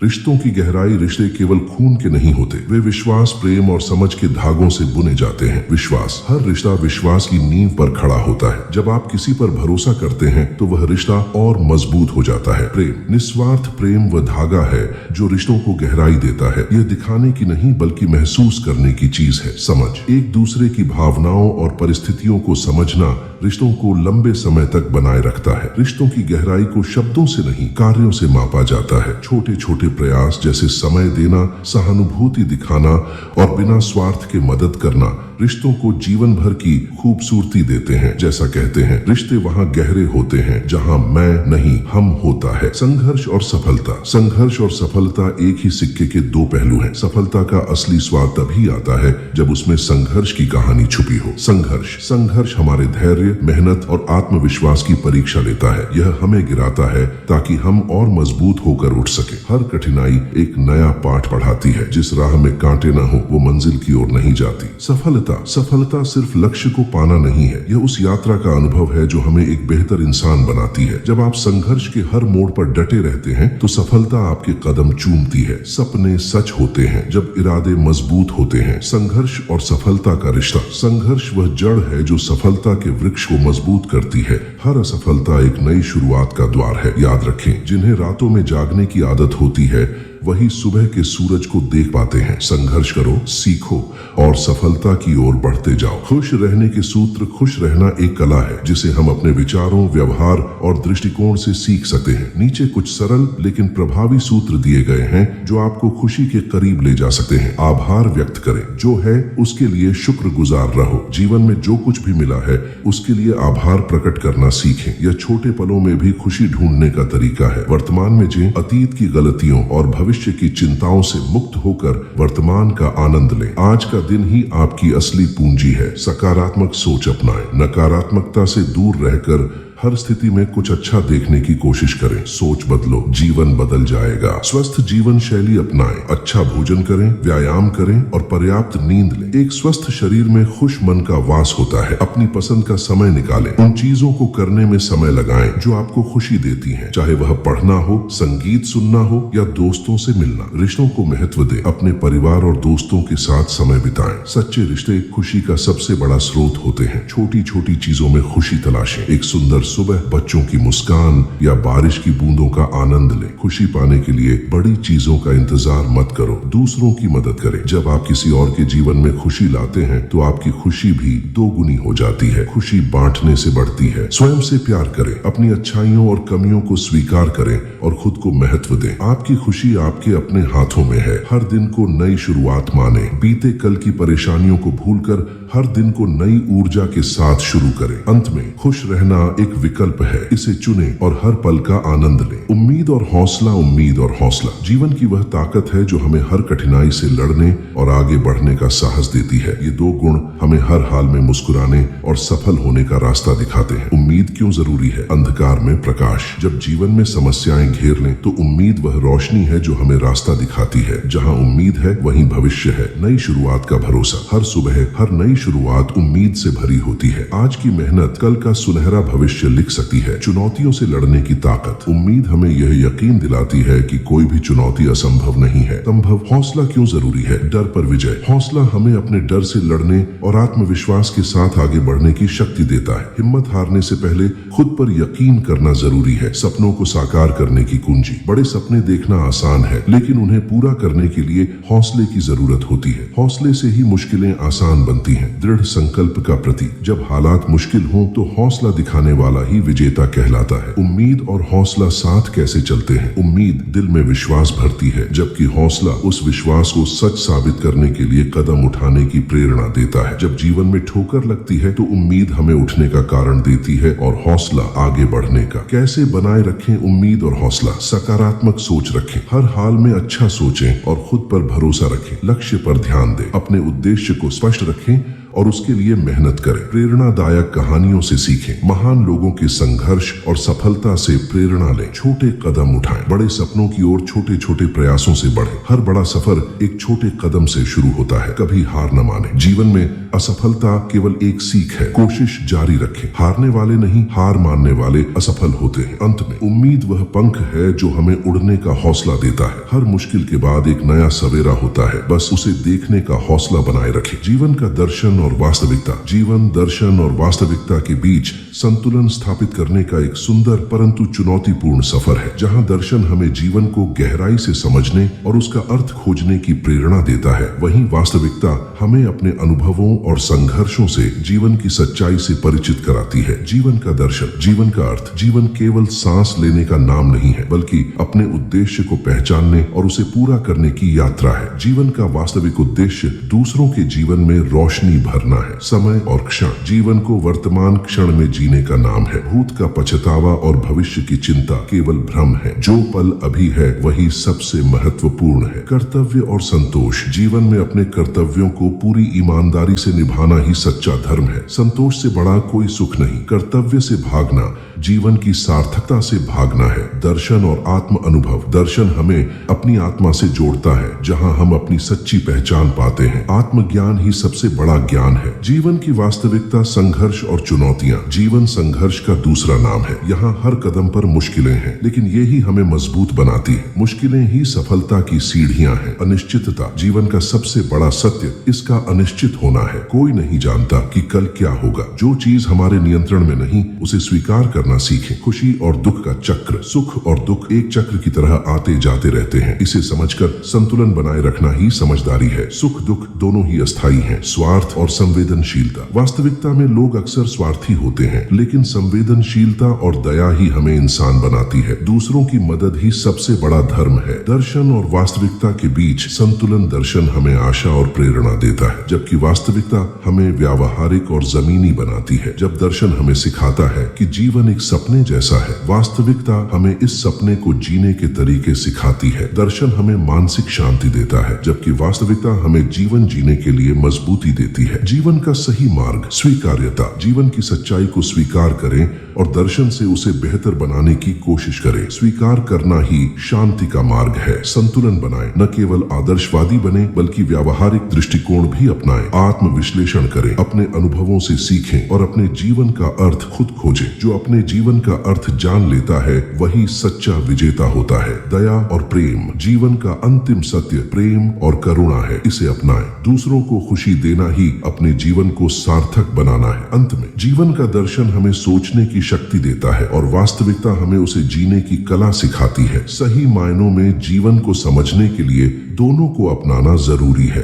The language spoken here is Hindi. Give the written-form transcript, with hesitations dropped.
रिश्तों की गहराई। रिश्ते केवल खून के नहीं होते, वे विश्वास, प्रेम और समझ के धागों से बुने जाते हैं। विश्वास, हर रिश्ता विश्वास की नींव पर खड़ा होता है। जब आप किसी पर भरोसा करते हैं तो वह रिश्ता और मजबूत हो जाता है। प्रेम, निस्वार्थ प्रेम वह धागा है जो रिश्तों को गहराई देता है। यह दिखाने की नहीं बल्कि महसूस करने की चीज है। समझ, एक दूसरे की भावनाओं और परिस्थितियों को समझना रिश्तों को लंबे समय तक बनाए रखता है। रिश्तों की गहराई को शब्दों से नहीं, कार्यों से मापा जाता है। छोटे छोटे प्रयास जैसे समय देना, सहानुभूति दिखाना और बिना स्वार्थ के मदद करना रिश्तों को जीवन भर की खूबसूरती देते हैं। जैसा कहते हैं, रिश्ते वहां गहरे होते हैं जहां मैं नहीं हम होता है। संघर्ष और सफलता। संघर्ष और सफलता एक ही सिक्के के दो पहलू हैं। सफलता का असली स्वाद तभी आता है जब उसमें संघर्ष की कहानी छुपी हो। संघर्ष हमारे धैर्य, मेहनत और आत्मविश्वास की परीक्षा लेता है। यह हमें गिराता है ताकि हम और मजबूत होकर उठ सके। हर कठिनाई एक नया पाठ पढ़ाती है। जिस राह में कांटे न हो वो मंजिल की ओर नहीं जाती। सफलता सिर्फ लक्ष्य को पाना नहीं है, यह उस यात्रा का अनुभव है जो हमें एक बेहतर इंसान बनाती है। जब आप संघर्ष के हर मोड़ पर डटे रहते हैं तो सफलता आपके कदम चूमती है। सपने सच होते हैं जब इरादे मजबूत होते हैं। संघर्ष और सफलता का रिश्ता। संघर्ष वह जड़ है जो सफलता के वृक्ष को मजबूत करती है। हर असफलता एक नई शुरुआत का द्वार है। याद रखें, जिन्हें रातों में जागने की आदत होती है वही सुबह के सूरज को देख पाते हैं। संघर्ष करो, सीखो और सफलता की ओर बढ़ते जाओ। खुश रहने के सूत्र। खुश रहना एक कला है जिसे हम अपने विचारों, व्यवहार और दृष्टिकोण से सीख सकते हैं। नीचे कुछ सरल लेकिन प्रभावी सूत्र दिए गए हैं जो आपको खुशी के करीब ले जा सकते हैं। आभार व्यक्त करें, जो है उसके लिए शुक्रगुजार रहो। जीवन में जो कुछ भी मिला है उसके लिए आभार प्रकट करना सीखें। यह छोटे पलों में भी खुशी ढूंढने का तरीका है। वर्तमान में जिएं, अतीत की गलतियों और भविष्य की चिंताओं से मुक्त होकर वर्तमान का आनंद लें। आज का दिन ही आपकी असली पूंजी है। सकारात्मक सोच अपनाएं, नकारात्मकता से दूर रहकर हर स्थिति में कुछ अच्छा देखने की कोशिश करें। सोच बदलो, जीवन बदल जाएगा। स्वस्थ जीवन शैली अपनाएं, अच्छा भोजन करें, व्यायाम करें और पर्याप्त नींद लें। एक स्वस्थ शरीर में खुश मन का वास होता है। अपनी पसंद का समय निकालें, उन चीजों को करने में समय लगाएं जो आपको खुशी देती हैं, चाहे वह पढ़ना हो, संगीत सुनना हो या दोस्तों से मिलना। रिश्तों को महत्व दें, अपने परिवार और दोस्तों के साथ समय बिताएं। सच्चे रिश्ते खुशी का सबसे बड़ा स्रोत होते हैं। छोटी छोटी चीजों में खुशी तलाशें। एक सुंदर सुबह, बच्चों की मुस्कान या बारिश की बूंदों का आनंद लें। खुशी पाने के लिए बड़ी चीजों का इंतजार मत करो, दूसरों की मदद करें। जब आप किसी और के जीवन में खुशी लाते हैं तो आपकी खुशी भी दोगुनी हो जाती है। खुशी बांटने से बढ़ती है। स्वयं से प्यार करें, अपनी अच्छाइयों और कमियों को स्वीकार करें और खुद को महत्व दें। आपकी खुशी आपके अपने हाथों में है। हर दिन को नई शुरुआत माने। बीते कल की परेशानियों को भूलकर हर दिन को नई ऊर्जा के साथ शुरू करें। अंत में, खुश रहना एक विकल्प है, इसे चुने और हर पल का आनंद लें। उम्मीद और हौसला। उम्मीद और हौसला जीवन की वह ताकत है जो हमें हर कठिनाई से लड़ने और आगे बढ़ने का साहस देती है। ये दो गुण हमें हर हाल में मुस्कुराने और सफल होने का रास्ता दिखाते हैं। उम्मीद क्यों जरूरी है? अंधकार में प्रकाश। जब जीवन में समस्याएं घेर लें तो उम्मीद वह रोशनी है जो हमें रास्ता दिखाती है। जहां उम्मीद है वहीं भविष्य है। नई शुरुआत का भरोसा। हर सुबह, हर नई शुरुआत उम्मीद से भरी होती है। आज की मेहनत कल का सुनहरा भविष्य लिख सकती है। चुनौतियों से लड़ने की ताकत। उम्मीद हमें यह यकीन दिलाती है कि कोई भी चुनौती असंभव नहीं है। संभव। हौसला क्यों जरूरी है? डर पर विजय। हौसला हमें अपने डर से लड़ने और आत्मविश्वास के साथ आगे बढ़ने की शक्ति देता है। हिम्मत हारने से पहले खुद पर यकीन करना जरूरी है। सपनों को साकार करने की कुंजी। बड़े सपने देखना आसान है लेकिन उन्हें पूरा करने के लिए हौसले की जरूरत होती है। हौसले से ही मुश्किलें आसान बनती हैं। दृढ़ संकल्प का प्रतीक। जब हालात मुश्किल हों तो हौसला दिखाने वाला ही विजेता कहलाता है। उम्मीद और हौसला साथ कैसे चलते हैं? उम्मीद दिल में विश्वास भरती है जबकि हौसला उस विश्वास को सच साबित करने के लिए कदम उठाने की प्रेरणा देता है। जब जीवन में ठोकर लगती है तो उम्मीद हमें उठने का कारण देती है और हौसला आगे बढ़ने का। कैसे बनाए रखें उम्मीद और हौसला? सकारात्मक सोच रखें, हर हाल में अच्छा सोचें और खुद पर भरोसा रखें। लक्ष्य पर ध्यान दें, अपने उद्देश्य को स्पष्ट रखें और उसके लिए मेहनत करें। प्रेरणादायक कहानियों से सीखें, महान लोगों के संघर्ष और सफलता से प्रेरणा लें। छोटे कदम उठाएं, बड़े सपनों की ओर छोटे छोटे प्रयासों से बढ़ें। हर बड़ा सफर एक छोटे कदम से शुरू होता है। कभी हार न माने। जीवन में असफलता केवल एक सीख है, कोशिश जारी रखें। हारने वाले नहीं, हार मानने वाले असफल होते हैं। अंत में उम्मीद वह पंख है जो हमें उड़ने का हौसला देता है। हर मुश्किल के बाद एक नया सवेरा होता है, बस उसे देखने का हौसला बनाए रखें। जीवन का दर्शन और वास्तविकता। जीवन, दर्शन और वास्तविकता के बीच संतुलन स्थापित करने का एक सुंदर परंतु चुनौतीपूर्ण सफर है। जहां दर्शन हमें जीवन को गहराई से समझने और उसका अर्थ खोजने की प्रेरणा देता है, वहीं वास्तविकता हमें अपने अनुभवों और संघर्षों से जीवन की सच्चाई से परिचित कराती है। जीवन का दर्शन, जीवन का अर्थ। जीवन केवल सांस लेने का नाम नहीं है, बल्कि अपने उद्देश्य को पहचानने और उसे पूरा करने की यात्रा है। जीवन का वास्तविक उद्देश्य दूसरों के जीवन में रोशनी भरना है। समय और क्षण। जीवन को वर्तमान क्षण में जीने का नाम है। भूत का पछतावा और भविष्य की चिंता केवल भ्रम है। जो पल अभी है वही सबसे महत्वपूर्ण है। कर्तव्य और संतोष। जीवन में अपने कर्तव्यों को पूरी ईमानदारी से निभाना ही सच्चा धर्म है। संतोष से बड़ा कोई सुख नहीं। कर्तव्य से भागना जीवन की सार्थकता से भागना है। दर्शन और आत्म अनुभव। दर्शन हमें अपनी आत्मा से जोड़ता है, जहां हम अपनी सच्ची पहचान पाते हैं। आत्मज्ञान ही सबसे बड़ा ज्ञान है। जीवन की वास्तविकता, संघर्ष और चुनौतियां। जीवन संघर्ष का दूसरा नाम है। यहाँ हर कदम पर मुश्किलें हैं, लेकिन यही हमें मजबूत बनाती है। मुश्किलें ही सफलता की सीढ़ियां हैं। अनिश्चितता। जीवन का सबसे बड़ा सत्य इसका अनिश्चित होना है। कोई नहीं जानता कि कल क्या होगा। जो चीज हमारे नियंत्रण में नहीं, उसे स्वीकार करना सीखें। खुशी और दुख का चक्र। सुख और दुख एक चक्र की तरह आते जाते रहते हैं। इसे समझकर संतुलन बनाए रखना ही समझदारी है। सुख दुख दोनों ही अस्थायी हैं। स्वार्थ और संवेदनशीलता। वास्तविकता में लोग अक्सर स्वार्थी होते हैं, लेकिन संवेदनशीलता और दया ही हमें इंसान बनाती है। दूसरों की मदद ही सबसे बड़ा धर्म है। दर्शन और वास्तविकता के बीच संतुलन। दर्शन हमें आशा और प्रेरणा देता है, जबकि वास्तविकता हमें व्यावहारिक और जमीनी बनाती है। जब दर्शन हमें सिखाता है कि जीवन एक सपने जैसा है, वास्तविकता हमें इस सपने को जीने के तरीके सिखाती है। दर्शन हमें मानसिक शांति देता है, जबकि वास्तविकता हमें जीवन जीने के लिए मजबूती देती है। जीवन का सही मार्ग। स्वीकार्यता। जीवन की सच्चाई को स्वीकार करें और दर्शन से उसे बेहतर बनाने की कोशिश करें। स्वीकार करना ही शांति का मार्ग है। संतुलन बनाएं, न केवल आदर्शवादी बने बल्कि व्यावहारिक दृष्टिकोण भी अपनाएं। आत्म विश्लेषण करें, अपने अनुभवों से सीखें और अपने जीवन का अर्थ खुद खोजें। जो अपने जीवन का अर्थ जान लेता है वही सच्चा विजेता होता है। दया और प्रेम। जीवन का अंतिम सत्य प्रेम और करुणा है। इसे अपनाएं। दूसरों को खुशी देना ही अपने जीवन को सार्थक बनाना है। अंत में जीवन का दर्शन हमें सोचने की शक्ति देता है और वास्तविकता हमें उसे जीने की कला सिखाती है। सही मायनों में जीवन को समझने के लिए दोनों को अपनाना जरूरी है।